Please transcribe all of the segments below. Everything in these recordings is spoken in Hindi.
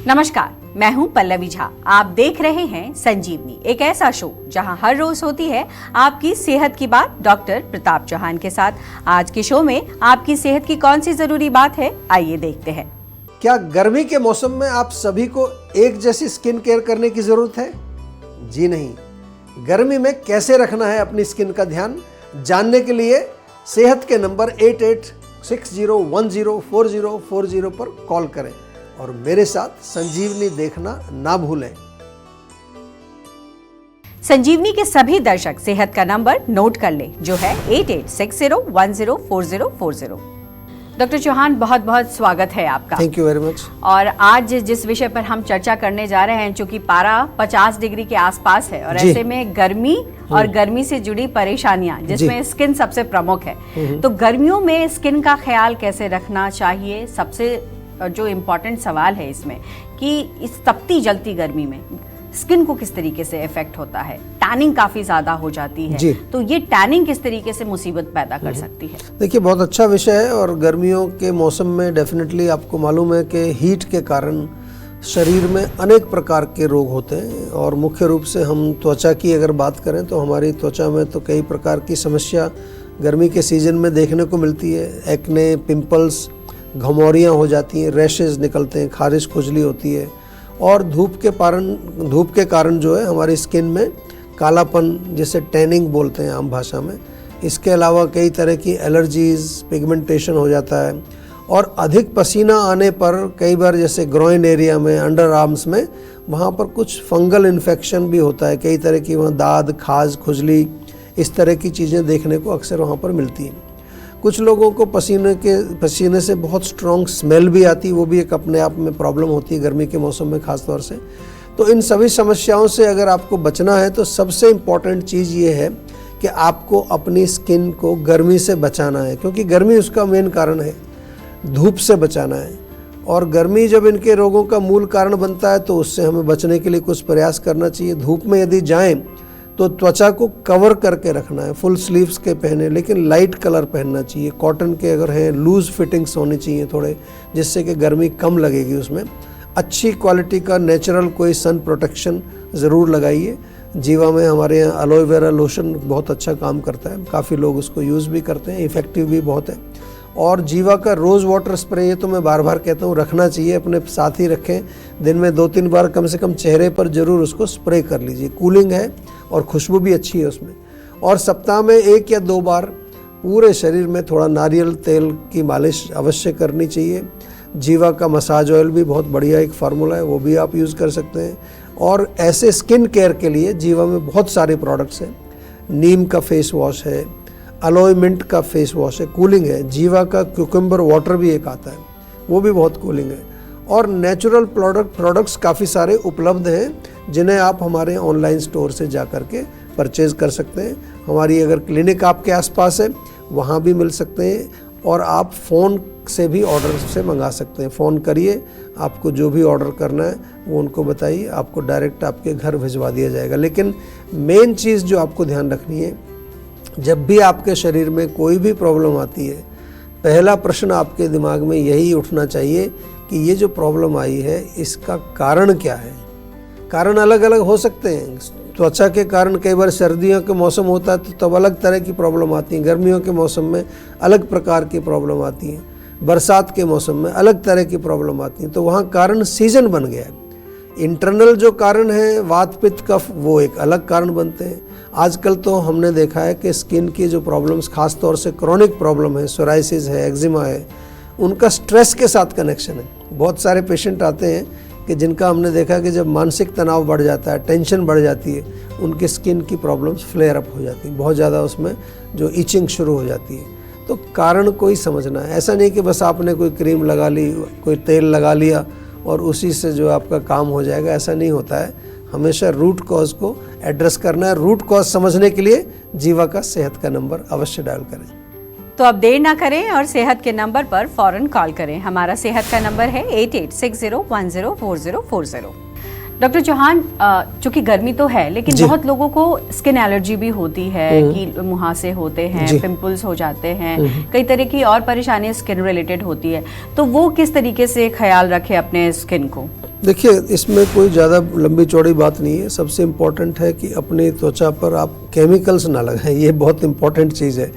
नमस्कार, मैं हूं पल्लवी झा। आप देख रहे हैं संजीवनी, एक ऐसा शो जहां हर रोज होती है आपकी सेहत की बात डॉक्टर प्रताप चौहान के साथ। आज के शो में आपकी सेहत की कौन सी जरूरी बात है, आइए देखते हैं। क्या गर्मी के मौसम में आप सभी को एक जैसी स्किन केयर करने की जरूरत है? जी नहीं। गर्मी में कैसे रखना है अपनी स्किन का ध्यान, जानने के लिए सेहत के नंबर 8860104040 पर कॉल करें और मेरे साथ संजीवनी देखना ना भूलें। संजीवनी के सभी दर्शक सेहत का नंबर नोट कर लें, जो है 8860104040। डॉक्टर चौहान, बहुत बहुत स्वागत है आपका। Thank you very much. और आज जिस विषय पर हम चर्चा करने जा रहे हैं, चूंकि पारा 50 डिग्री के आसपास है और ऐसे में गर्मी और गर्मी से जुड़ी परेशानियां, जिसमें स्किन सबसे प्रमुख है, तो गर्मियों में स्किन का ख्याल कैसे रखना चाहिए? सबसे जो इम्पोर्टेंट सवाल है इसमें कि इस तपती जलती गर्मी में स्किन को किस तरीके से इफेक्ट होता है। टैनिंग काफी ज्यादा हो जाती है, तो ये टैनिंग किस तरीके से मुसीबत पैदा कर सकती है? देखिए, बहुत अच्छा विषय है। और गर्मियों के मौसम में डेफिनेटली आपको मालूम है कि हीट के कारण शरीर में अनेक प्रकार के रोग होते हैं। और मुख्य रूप से हम त्वचा की अगर बात करें तो हमारी त्वचा में तो कई प्रकार की समस्या गर्मी के सीजन में देखने को मिलती है। एक्ने, पिंपल्स, घमौरियाँ हो जाती हैं, रैशेज निकलते हैं, खारिश खुजली होती है। और धूप के कारण जो है हमारी स्किन में कालापन, जिसे टैनिंग बोलते हैं आम भाषा में, इसके अलावा कई तरह की एलर्जीज, पिगमेंटेशन हो जाता है। और अधिक पसीना आने पर कई बार जैसे ग्रोइन एरिया में, अंडर आर्म्स में, वहाँ पर कुछ फंगल इन्फेक्शन भी होता है। कई तरह की वहाँ दाद, खाज, खुजली, इस तरह की चीज़ें देखने को अक्सर वहाँ पर मिलती हैं। कुछ लोगों को पसीने से बहुत स्ट्रॉन्ग स्मेल भी आती, वो भी एक अपने आप में प्रॉब्लम होती है गर्मी के मौसम में ख़ास तौर से। तो इन सभी समस्याओं से अगर आपको बचना है तो सबसे इम्पॉर्टेंट चीज़ ये है कि आपको अपनी स्किन को गर्मी से बचाना है, क्योंकि गर्मी उसका मेन कारण है। धूप से बचाना है, और गर्मी जब इनके रोगों का मूल कारण बनता है तो उससे हमें बचने के लिए कुछ प्रयास करना चाहिए। धूप में यदि जाएं तो त्वचा को कवर करके रखना है, फुल स्लीव्स के पहने, लेकिन लाइट कलर पहनना चाहिए। कॉटन के अगर हैं, लूज फिटिंग्स होनी चाहिए थोड़े, जिससे कि गर्मी कम लगेगी उसमें। अच्छी क्वालिटी का नेचुरल कोई सन प्रोटेक्शन ज़रूर लगाइए। जीवा में हमारे यहाँ एलोवेरा लोशन बहुत अच्छा काम करता है, काफ़ी लोग उसको यूज़ भी करते हैं, इफ़ेक्टिव भी बहुत है। और जीवा का रोज़ वाटर स्प्रे, ये तो मैं बार बार कहता हूँ, रखना चाहिए, अपने साथ ही रखें। दिन में 2-3 बार कम से कम चेहरे पर ज़रूर उसको स्प्रे कर लीजिए। कूलिंग है और खुशबू भी अच्छी है उसमें। और सप्ताह में 1 या 2 बार पूरे शरीर में थोड़ा नारियल तेल की मालिश अवश्य करनी चाहिए। जीवा का मसाज ऑयल भी बहुत बढ़िया एक फार्मूला है, वो भी आप यूज़ कर सकते हैं। और ऐसे स्किन केयर के लिए जीवा में बहुत सारे प्रोडक्ट्स हैं। नीम का फेस वॉश है, अलोए मिंट का फेस वॉश है, कूलिंग है। जीवा का क्यूकम्बर वाटर भी एक आता है, वो भी बहुत कूलिंग है। और नेचुरल प्रोडक्ट्स काफ़ी सारे उपलब्ध हैं, जिन्हें आप हमारे ऑनलाइन स्टोर से जा कर के परचेज़ कर सकते हैं। हमारी अगर क्लिनिक आपके आसपास है वहाँ भी मिल सकते हैं, और आप फ़ोन से भी ऑर्डर से मंगा सकते हैं। फ़ोन करिए, आपको जो भी ऑर्डर करना है वो उनको बताइए, आपको डायरेक्ट आपके घर भिजवा दिया जाएगा। लेकिन मेन चीज़ जो आपको ध्यान रखनी है, जब भी आपके शरीर में कोई भी प्रॉब्लम आती है, पहला प्रश्न आपके दिमाग में यही उठना चाहिए कि ये जो प्रॉब्लम आई है इसका कारण क्या है। कारण अलग अलग हो सकते हैं। त्वचा के कारण कई बार सर्दियों के मौसम होता है तो तब अलग तरह की प्रॉब्लम आती है, गर्मियों के मौसम में अलग प्रकार की प्रॉब्लम आती है, बरसात के मौसम में अलग तरह की प्रॉब्लम आती है। तो वहाँ कारण सीजन बन गया है। इंटरनल जो कारण है, वात, पित्त, कफ, वो एक अलग कारण बनते हैं। आजकल तो हमने देखा है कि स्किन की जो प्रॉब्लम्स, खास तौर से क्रोनिक प्रॉब्लम है, सोराइसिस है, एक्जिमा है, उनका स्ट्रेस के साथ कनेक्शन है। बहुत सारे पेशेंट आते हैं कि जिनका हमने देखा कि जब मानसिक तनाव बढ़ जाता है, टेंशन बढ़ जाती है, उनकी स्किन की प्रॉब्लम्स फ्लेयर अप हो जाती है, बहुत ज़्यादा उसमें जो इचिंग शुरू हो जाती है। तो कारण कोई समझना है। ऐसा नहीं कि बस आपने कोई क्रीम लगा ली, कोई तेल लगा लिया और उसी से जो आपका काम हो जाएगा, ऐसा नहीं होता है। हमेशा रूट कॉज को एड्रेस करना है। रूट कॉज समझने के लिए जीवा का सेहत का नंबर अवश्य डायल करें। तो अब देर ना करें और सेहत के नंबर पर फौरन कॉल करें। हमारा सेहत का नंबर है 8860104040। डॉक्टर चौहान, चूंकि गर्मी तो है, लेकिन बहुत लोगों को स्किन एलर्जी भी होती है कि मुहासे होते हैं, पिंपल्स हो जाते हैं, कई तरह की और परेशानियां स्किन रिलेटेड होती है। तो वो किस तरीके से ख्याल रखे अपने स्किन को? देखिए, इसमें कोई ज़्यादा लंबी चौड़ी बात नहीं है। सबसे इम्पॉर्टेंट है कि अपनी त्वचा पर आप केमिकल्स ना लगाएं, ये बहुत इम्पॉर्टेंट चीज़ है,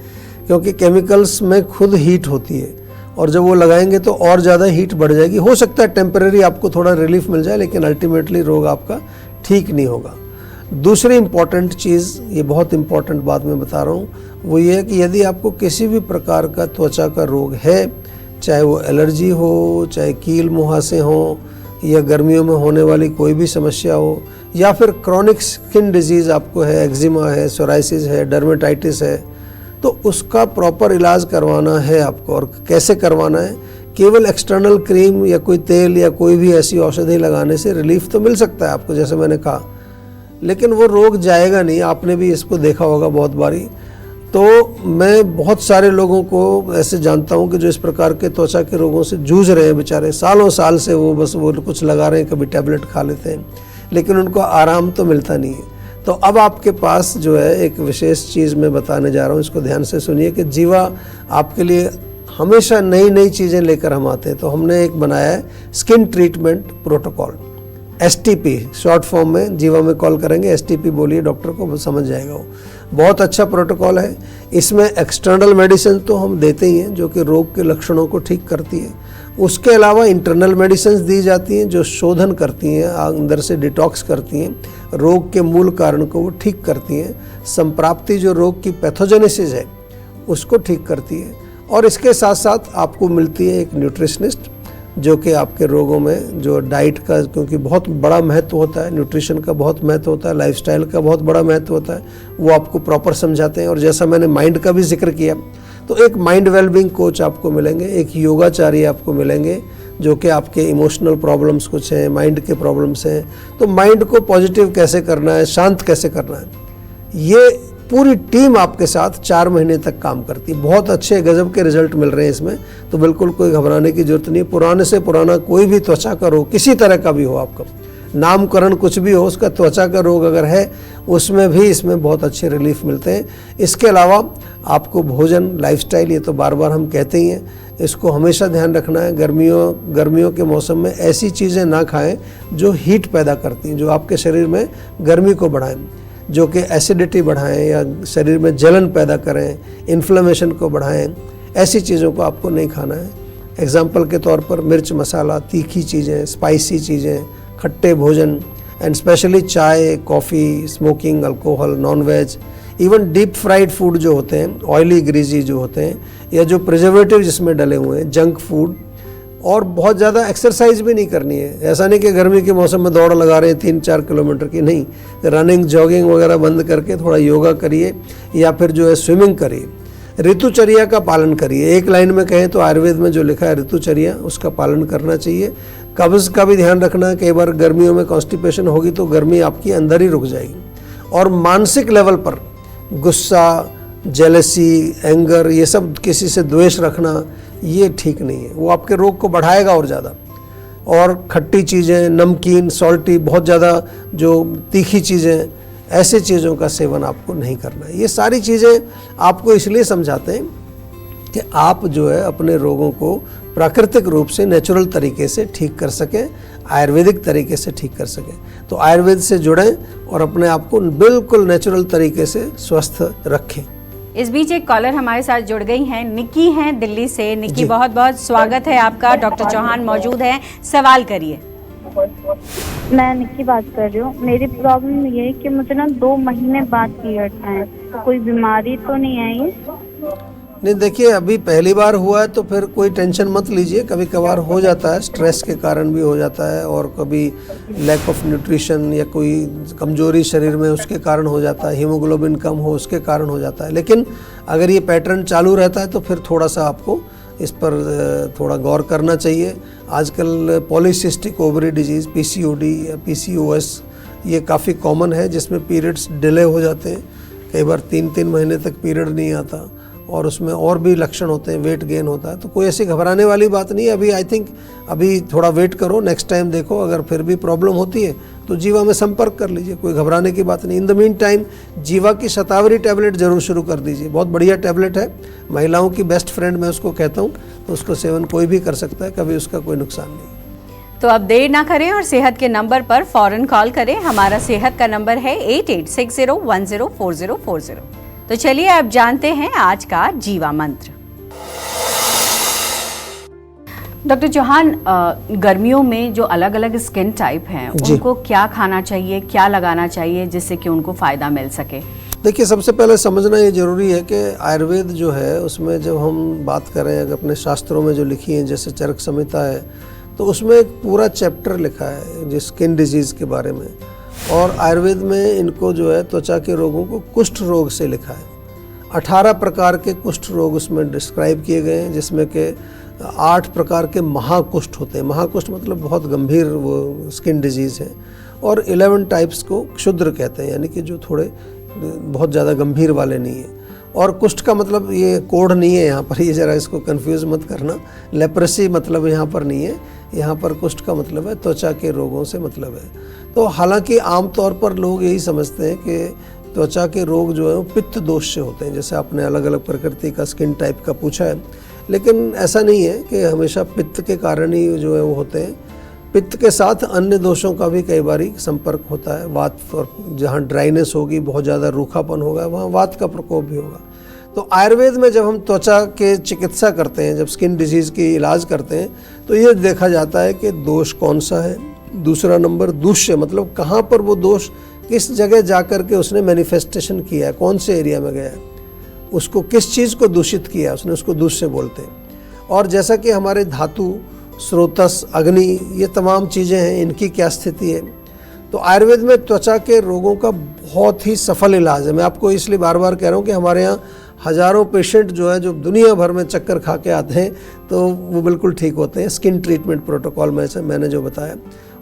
क्योंकि केमिकल्स में खुद हीट होती है और जब वो लगाएंगे तो और ज़्यादा हीट बढ़ जाएगी। हो सकता है टेम्परेरी आपको थोड़ा रिलीफ मिल जाए, लेकिन अल्टीमेटली रोग आपका ठीक नहीं होगा। दूसरी इम्पॉर्टेंट चीज़, ये बहुत इम्पॉर्टेंट बात मैं बता रहा हूँ, वो ये है कि यदि आपको किसी भी प्रकार का त्वचा का रोग है, चाहे वो एलर्जी हो, चाहे कील मुहासे हों, या गर्मियों में होने वाली कोई भी समस्या हो, या फिर क्रॉनिक स्किन डिजीज़ आपको है, एक्जिमा है, सोराइसिस है, डर्मेटाइटिस है, तो उसका प्रॉपर इलाज करवाना है आपको। और कैसे करवाना है? केवल एक्सटर्नल क्रीम या कोई तेल या कोई भी ऐसी औषधि लगाने से रिलीफ तो मिल सकता है आपको, जैसे मैंने कहा, लेकिन वो रोग जाएगा नहीं। आपने भी इसको देखा होगा बहुत बारी। तो मैं बहुत सारे लोगों को ऐसे जानता हूँ कि जो इस प्रकार के त्वचा के रोगों से जूझ रहे हैं बेचारे, सालों साल से वो बस वो कुछ लगा रहे हैं, कभी टैबलेट खा लेते हैं, लेकिन उनको आराम तो मिलता नहीं है। तो अब आपके पास जो है एक विशेष चीज़ मैं बताने जा रहा हूँ, इसको ध्यान से सुनिए कि जीवा आपके लिए हमेशा नई नई चीज़ें लेकर हम आते हैं। तो हमने एक बनाया है skin treatment protocol, STP short form में। जीवा में कॉल करेंगे, STP बोलिए, डॉक्टर को वो समझ जाएगा। वो बहुत अच्छा प्रोटोकॉल है। इसमें एक्सटर्नल मेडिसिन तो हम देते ही हैं जो कि रोग के लक्षणों को ठीक करती है, उसके अलावा इंटरनल मेडिसिन दी जाती हैं जो शोधन करती हैं, अंदर से डिटॉक्स करती हैं, रोग के मूल कारण को वो ठीक करती हैं, संप्राप्ति जो रोग की पैथोजेनेसिस है उसको ठीक करती है। और इसके साथ साथ आपको मिलती है एक न्यूट्रिशनिस्ट जो कि आपके रोगों में जो डाइट का, क्योंकि बहुत बड़ा महत्व होता है, न्यूट्रिशन का बहुत महत्व होता है, लाइफस्टाइल का बहुत बड़ा महत्व होता है, वो आपको प्रॉपर समझाते हैं। और जैसा मैंने माइंड का भी जिक्र किया, तो एक माइंड वेलबींग कोच आपको मिलेंगे, एक योगाचार्य आपको मिलेंगे जो कि आपके इमोशनल प्रॉब्लम्स कुछ हैं, माइंड के प्रॉब्लम्स हैं, तो माइंड को पॉजिटिव कैसे करना है, शांत कैसे करना है, ये पूरी टीम आपके साथ 4 महीने तक काम करती है। बहुत अच्छे गजब के रिजल्ट मिल रहे हैं इसमें, तो बिल्कुल कोई घबराने की जरूरत नहीं। पुराने से पुराना कोई भी त्वचा का रोग, किसी तरह का भी हो, आपका नामकरण कुछ भी हो, उसका त्वचा का रोग अगर है, उसमें भी इसमें बहुत अच्छे रिलीफ मिलते हैं। इसके अलावा आपको भोजन, लाइफस्टाइल, ये तो बार बार हम कहते ही हैं, इसको हमेशा ध्यान रखना है। गर्मियों के मौसम में ऐसी चीज़ें ना खाएं जो हीट पैदा करती हैं, जो आपके शरीर में गर्मी को बढ़ाएं, जो कि एसिडिटी बढ़ाएं या शरीर में जलन पैदा करें, इन्फ्लेमेशन को बढ़ाएं, ऐसी चीज़ों को आपको नहीं खाना है। एग्जाम्पल के तौर पर मिर्च मसाला, तीखी चीज़ें, स्पाइसी चीज़ें, खट्टे भोजन, एंड स्पेशली चाय, coffee, smoking, alcohol, non veg, even deep fried food जो होते हैं, ऑयली ग्रीजी जो होते हैं, या जो प्रिजर्वेटिव जिसमें डले हुए हैं, जंक फूड, और बहुत ज़्यादा एक्सरसाइज भी नहीं करनी है। ऐसा नहीं कि गर्मी के मौसम में दौड़ लगा रहे हैं 3-4 किलोमीटर की, नहीं, रनिंग, जॉगिंग वगैरह बंद करके थोड़ा योगा करिए या फिर जो है स्विमिंग करिए। ऋतुचर्या का पालन करिए। एक लाइन में कहें तो आयुर्वेद में जो लिखा है ऋतुचर्या, उसका पालन करना चाहिए। कब्ज़ का भी ध्यान रखना है, कई बार गर्मियों में कॉन्स्टिपेशन होगी तो गर्मी आपकी अंदर ही रुक जाएगी। और मानसिक लेवल पर गुस्सा, जेलसी, एंगर, ये सब, किसी से द्वेष रखना, ये ठीक नहीं है, वो आपके रोग को बढ़ाएगा और ज़्यादा। और खट्टी चीज़ें, नमकीन, सॉल्टी, बहुत ज़्यादा जो तीखी चीज़ें, ऐसे चीज़ों का सेवन आपको नहीं करना है। ये सारी चीज़ें आपको इसलिए समझाते हैं कि आप जो है अपने रोगों को प्राकृतिक रूप से, नेचुरल तरीके से ठीक कर सकें, आयुर्वेदिक तरीके से ठीक कर सकें। तो आयुर्वेद से जुड़ें और अपने आप को बिल्कुल नेचुरल तरीके से स्वस्थ रखें। इस बीच एक कॉलर हमारे साथ जुड़ गई हैं, निक्की हैं दिल्ली से। निक्की, बहुत बहुत स्वागत है आपका। डॉक्टर चौहान मौजूद हैं, सवाल करिए। मैं निक्की बात कर रही हूँ। मेरी प्रॉब्लम ये है कि मुझे ना 2 महीने बाद पीरियड्स आए, तो कोई बीमारी तो नहीं आई? नहीं, देखिए, अभी पहली बार हुआ है तो फिर कोई टेंशन मत लीजिए। कभी कभार हो जाता है, स्ट्रेस के कारण भी हो जाता है, और कभी लैक ऑफ न्यूट्रिशन या कोई कमजोरी शरीर में उसके कारण हो जाता है, हीमोग्लोबिन कम हो उसके कारण हो जाता है। लेकिन अगर ये पैटर्न चालू रहता है तो फिर थोड़ा सा आपको इस पर थोड़ा गौर करना चाहिए। आजकल पॉलीसिस्टिक ओवरी डिजीज़, PCOD या PCOS, ये काफ़ी कॉमन है, जिसमें पीरियड्स डिले हो जाते हैं। कई बार 3-3 महीने तक पीरियड नहीं आता, और उसमें और भी लक्षण होते हैं, वेट गेन होता है। तो कोई ऐसी घबराने वाली बात नहीं है। अभी आई थिंक अभी थोड़ा वेट करो, नेक्स्ट टाइम देखो, अगर फिर भी प्रॉब्लम होती है तो जीवा में संपर्क कर लीजिए, कोई घबराने की बात नहीं। इन द मीन टाइम जीवा की शतावरी टैबलेट जरूर शुरू कर दीजिए, बहुत बढ़िया टैबलेट है, महिलाओं की बेस्ट फ्रेंड मैं उसको कहता हूँ, तो उसको सेवन कोई भी कर सकता है, कभी उसका कोई नुकसान नहीं। तो अब देर ना करें और सेहत के नंबर पर फौरन कॉल करें। हमारा सेहत का नंबर है 8860104040। तो चलिए अब जानते हैं आज का जीवा मंत्र। डॉक्टर चौहान, गर्मियों में जो अलग अलग स्किन टाइप हैं उनको क्या खाना चाहिए, क्या लगाना चाहिए जिससे कि उनको फ़ायदा मिल सके? देखिए, सबसे पहले समझना ये ज़रूरी है कि आयुर्वेद जो है उसमें जब हम बात करें अगर अपने शास्त्रों में जो लिखी हैं, जैसे चरक संहिता है, तो उसमें एक पूरा चैप्टर लिखा है जो स्किन डिजीज़ के बारे में। और आयुर्वेद में इनको जो है त्वचा के रोगों को कुष्ठ रोग से लिखा है। 18 प्रकार के कुष्ठ रोग उसमें डिस्क्राइब किए गए हैं, जिसमें के 8 प्रकार के महाकुष्ठ होते हैं। महाकुष्ठ मतलब बहुत गंभीर वो स्किन डिजीज़ है। और 11 टाइप्स को क्षुद्र कहते हैं, यानी कि जो थोड़े बहुत ज़्यादा गंभीर वाले नहीं है। और कुष्ठ का मतलब ये कोढ़ नहीं है यहाँ पर, ये ज़रा इसको कंफ्यूज मत करना। लेप्रेसी मतलब यहाँ पर नहीं है, यहाँ पर कुष्ठ का मतलब है त्वचा के रोगों से मतलब है। तो हालांकि आमतौर पर लोग यही समझते हैं कि त्वचा के रोग जो है वो पित्त दोष से होते हैं, जैसे आपने अलग अलग प्रकृति का स्किन टाइप का पूछा है, लेकिन ऐसा नहीं है कि हमेशा पित्त के कारण ही जो है वो होते हैं। पित्त के साथ अन्य दोषों का भी कई बार संपर्क होता है। वात, और जहाँ ड्राइनेस होगी, बहुत ज़्यादा रूखापन होगा, वहाँ वात का प्रकोप भी होगा। तो आयुर्वेद में जब हम त्वचा के चिकित्सा करते हैं, जब स्किन डिजीज़ की इलाज करते हैं, तो ये देखा जाता है कि दोष कौन सा है। दूसरा नंबर दूष्य, मतलब कहाँ पर वो दोष किस जगह जा कर के उसने मैनिफेस्टेशन किया है, कौन से एरिया में गया है, उसको किस चीज़ को दूषित किया उसने, उसको दूष्य बोलते हैं। और जैसा कि हमारे धातु, स्रोतस, अग्नि, ये तमाम चीज़ें हैं, इनकी क्या स्थिति है। तो आयुर्वेद में त्वचा के रोगों का बहुत ही सफल इलाज है। मैं आपको इसलिए बार बार कह रहा हूँ कि हमारे यहाँ हज़ारों पेशेंट जो है जो दुनिया भर में चक्कर खा के आते हैं, तो वो बिल्कुल ठीक होते हैं स्किन ट्रीटमेंट प्रोटोकॉल में से मैंने जो बताया।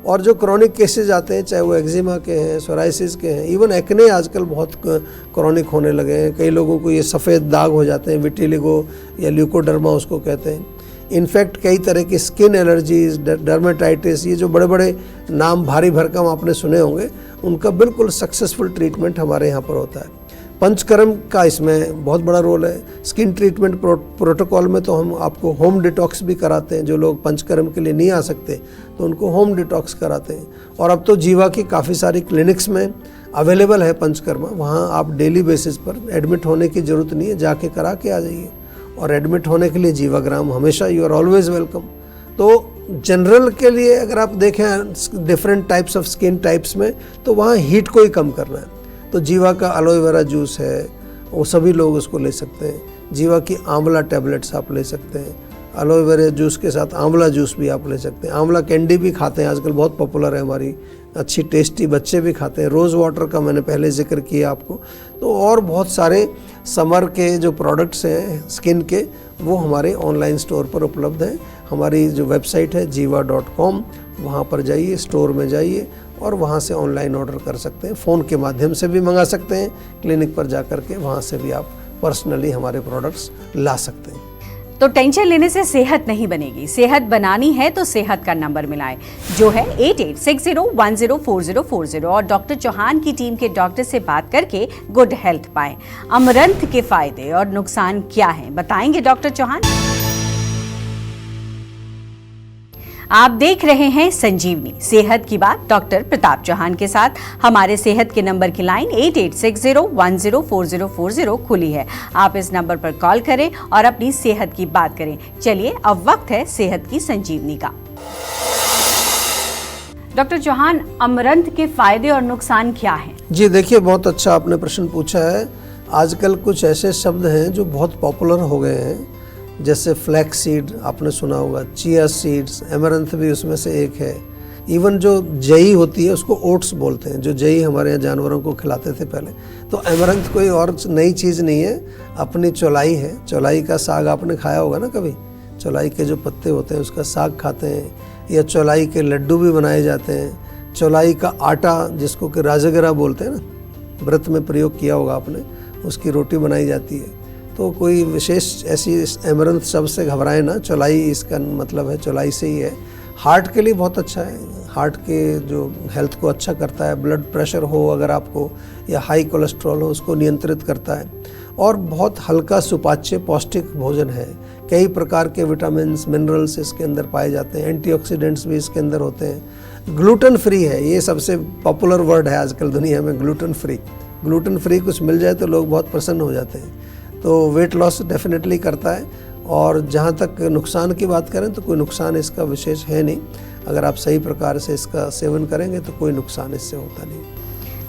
और जो क्रॉनिक केसेस आते हैं, चाहे वो एक्जिमा के हैं, सोराइसिस के हैं, इवन एक्ने आजकल बहुत क्रॉनिक होने लगे हैं। कई लोगों को ये सफ़ेद दाग हो जाते हैं, विटिलिगो या ल्यूकोडर्मा उसको कहते हैं। इनफैक्ट कई तरह की स्किन एलर्जीज, डर्मेटाइटिस, ये जो बड़े बड़े नाम भारी भरकम आपने सुने होंगे, उनका बिल्कुल सक्सेसफुल ट्रीटमेंट हमारे यहाँ पर होता है। पंचकर्म का इसमें बहुत बड़ा रोल है। स्किन ट्रीटमेंट प्रोटोकॉल में तो हम आपको होम डिटॉक्स भी कराते हैं। जो लोग पंचकर्म के लिए नहीं आ सकते तो उनको होम डिटॉक्स कराते हैं। और अब तो जीवा की काफ़ी सारी क्लिनिक्स में अवेलेबल है पंचकर्मा, वहाँ आप डेली बेसिस पर एडमिट होने की ज़रूरत नहीं है, जाके करा के आ जाइए। और एडमिट होने के लिए जीवाग्राम हमेशा, यू आर ऑलवेज वेलकम। तो जनरल के लिए अगर आप देखें different types of skin types में, तो वहाँ हीट को ही कम करना है। तो जीवा का एलोवेरा जूस है, वो सभी लोग उसको ले सकते हैं। जीवा की आंवला टैबलेट्स आप ले सकते हैं। एलोवेरा जूस के साथ आंवला जूस भी आप ले सकते हैं। आंवला कैंडी भी खाते हैं आजकल, बहुत पॉपुलर है हमारी, अच्छी टेस्टी, बच्चे भी खाते हैं। रोज़ वाटर का मैंने पहले जिक्र किया आपको। तो और बहुत सारे समर के जो प्रोडक्ट्स हैं स्किन के, वो हमारे ऑनलाइन स्टोर पर उपलब्ध हैं। हमारी जो वेबसाइट है jiva.com, वहाँ पर जाइए, स्टोर में जाइए और वहाँ से ऑनलाइन ऑर्डर कर सकते हैं। फ़ोन के माध्यम से भी मंगा सकते हैं, क्लिनिक पर जा कर के वहाँ से भी आप पर्सनली हमारे प्रोडक्ट्स ला सकते हैं। तो टेंशन लेने से सेहत नहीं बनेगी। सेहत बनानी है तो सेहत का नंबर मिलाएं, जो है 8860104040। और डॉक्टर चौहान की टीम के डॉक्टर से बात करके गुड हेल्थ पाएं। अमरंथ के फायदे और नुकसान क्या हैं, बताएंगे डॉक्टर चौहान। आप देख रहे हैं संजीवनी सेहत की बात डॉक्टर प्रताप चौहान के साथ। हमारे सेहत के नंबर की लाइन 8860104040 खुली है। आप इस नंबर पर कॉल करें और अपनी सेहत की बात करें। चलिए अब वक्त है सेहत की संजीवनी का। डॉक्टर चौहान, अमरंथ के फायदे और नुकसान क्या हैं? जी देखिए, बहुत अच्छा आपने प्रश्न पूछा है। आजकल कुछ ऐसे शब्द हैं जो बहुत पॉपुलर हो गए हैं, जैसे फ्लैक्स सीड आपने सुना होगा, चिया सीड्स, एमरंथ भी उसमें से एक है। इवन जो जई होती है उसको ओट्स बोलते हैं, जो जई हमारे यहाँ जानवरों को खिलाते थे पहले। तो एमरंथ कोई और नई चीज़ नहीं है, अपनी चौलाई है। चौलाई का साग आपने खाया होगा ना कभी, चौलाई के जो पत्ते होते हैं उसका साग खाते हैं, या चौलाई के लड्डू भी बनाए जाते हैं। चौलाई का आटा, जिसको कि राजगिरा बोलते हैं ना, व्रत में प्रयोग किया होगा आपने, उसकी रोटी बनाई जाती है। तो कोई विशेष ऐसी एमरंथ शब्द से घबराए ना, चौलाई इसका मतलब है, चौलाई से ही है। हार्ट के लिए बहुत अच्छा है, हार्ट के जो हेल्थ को अच्छा करता है, ब्लड प्रेशर हो अगर आपको या हाई कोलेस्ट्रॉल हो उसको नियंत्रित करता है, और बहुत हल्का सुपाच्य पौष्टिक भोजन है। कई प्रकार के विटामिन्स मिनरल्स इसके अंदर पाए जाते हैं, एंटीऑक्सीडेंट्स भी इसके अंदर होते हैं। ग्लूटेन फ्री है, ये सबसे पॉपुलर वर्ड है आजकल दुनिया में, ग्लूटेन फ्री। ग्लूटेन फ्री कुछ मिल जाए तो लोग बहुत प्रसन्न हो जाते हैं। तो वेट लॉस डेफिनेटली करता है, और जहाँ तक नुकसान की बात करें तो कोई नुकसान इसका विशेष है नहीं। अगर आप सही प्रकार से इसका सेवन करेंगे तो कोई नुकसान इससे होता नहीं।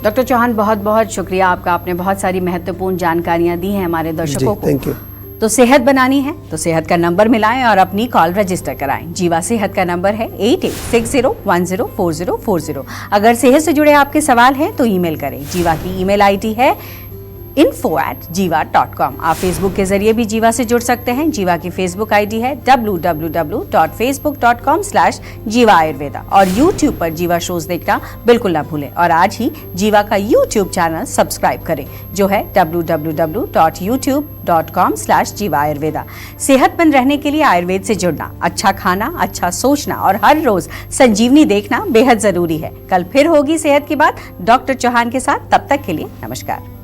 डॉक्टर चौहान, बहुत बहुत शुक्रिया आपका, आपने बहुत सारी महत्वपूर्ण जानकारियां दी हैं हमारे दर्शकों को। Thank you. तो सेहत बनानी है तो सेहत का नंबर मिलाएं और अपनी कॉल रजिस्टर कराएं। जीवा सेहत का नंबर है 8860104040। अगर सेहत से जुड़े आपके सवाल हैं तो ईमेल करें। जीवा की ईमेल आईडी है info@jiva.com। आप फेसबुक के जरिए भी जीवा से जुड़ सकते हैं। जीवा की फेसबुक आईडी है www.facebook.com/jiva ayurveda, और यूट्यूब पर जीवा शोज देखना बिल्कुल ना भूलें। और आज ही जीवा का यूट्यूब चैनल सब्सक्राइब करें जो है www.youtube.com/jiva ayurveda। सेहतमंद रहने के लिए आयुर्वेद से जुड़ना, अच्छा खाना, अच्छा सोचना और हर रोज संजीवनी देखना बेहद जरूरी है। कल फिर होगी सेहत की बात डॉक्टर चौहान के साथ। तब तक के लिए नमस्कार।